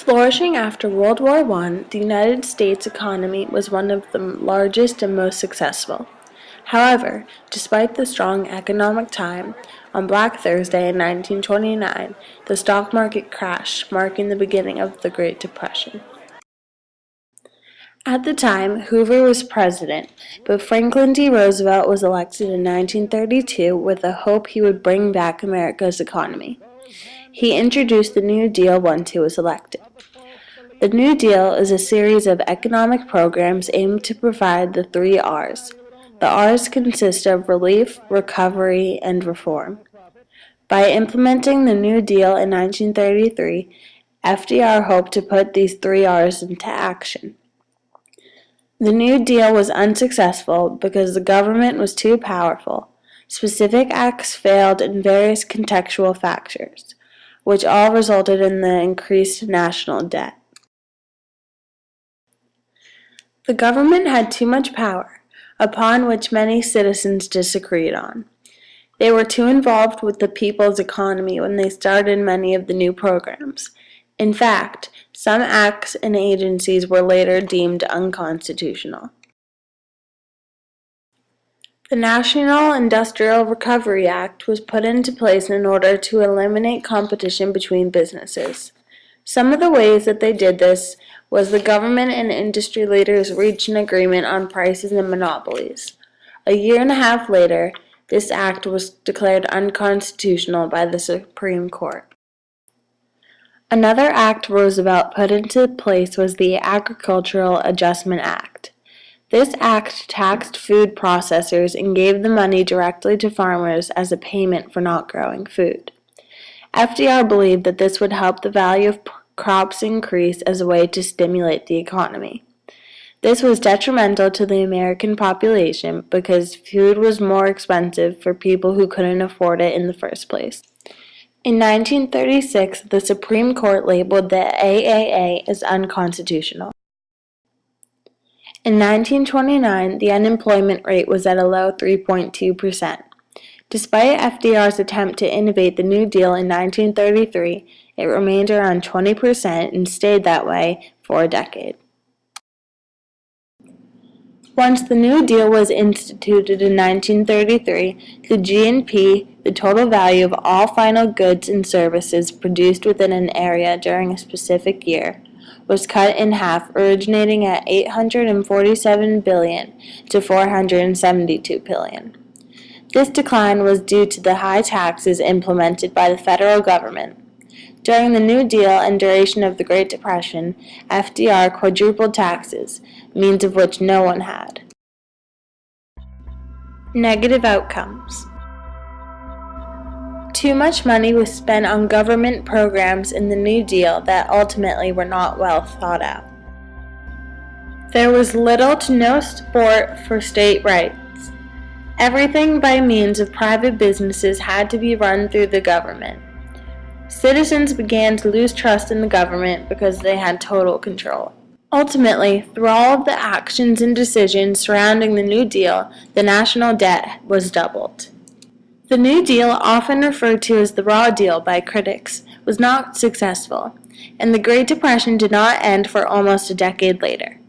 Flourishing after World War I, the United States economy was one of the largest and most successful. However, despite the strong economic time, on Black Thursday in 1929, the stock market crashed, marking the beginning of the Great Depression. At the time, Hoover was president, but Franklin D. Roosevelt was elected in 1932 with the hope he would bring back America's economy. He introduced the New Deal once he was elected. The New Deal is a series of economic programs aimed to provide the 3 R's. The R's consist of relief, recovery, and reform. By implementing the New Deal in 1933, FDR hoped to put these 3 R's into action. The New Deal was unsuccessful because the government was too powerful. Specific acts failed and various contextual factors, which all resulted in the increased national debt. The government had too much power, upon which many citizens disagreed on. They were too involved with the people's economy when they started many of the new programs. In fact, some acts and agencies were later deemed unconstitutional. The National Industrial Recovery Act was put into place in order to eliminate competition between businesses. Some of the ways that they did this was the government and industry leaders reached an agreement on prices and monopolies. A year and a half later, this act was declared unconstitutional by the Supreme Court. Another act Roosevelt put into place was the Agricultural Adjustment Act. This act taxed food processors and gave the money directly to farmers as a payment for not growing food. FDR believed that this would help the value of crops increase as a way to stimulate the economy. This was detrimental to the American population because food was more expensive for people who couldn't afford it in the first place. In 1936, the Supreme Court labeled the AAA as unconstitutional. In 1929, the unemployment rate was at a low 3.2%. Despite FDR's attempt to innovate the New Deal in 1933, it remained around 20% and stayed that way for a decade. Once the New Deal was instituted in 1933, the GNP, the total value of all final goods and services produced within an area during a specific year, was cut in half, originating at $847 billion to $472 billion. This decline was due to the high taxes implemented by the federal government. During the New Deal and duration of the Great Depression, FDR quadrupled taxes, means of which no one had. Negative outcomes. Too much money was spent on government programs in the New Deal that ultimately were not well thought out. There was little to no support for state rights. Everything by means of private businesses had to be run through the government. Citizens began to lose trust in the government because they had total control. Ultimately, through all of the actions and decisions surrounding the New Deal, the national debt was doubled. The New Deal, often referred to as the Raw Deal by critics, was not successful, and the Great Depression did not end for almost a decade later.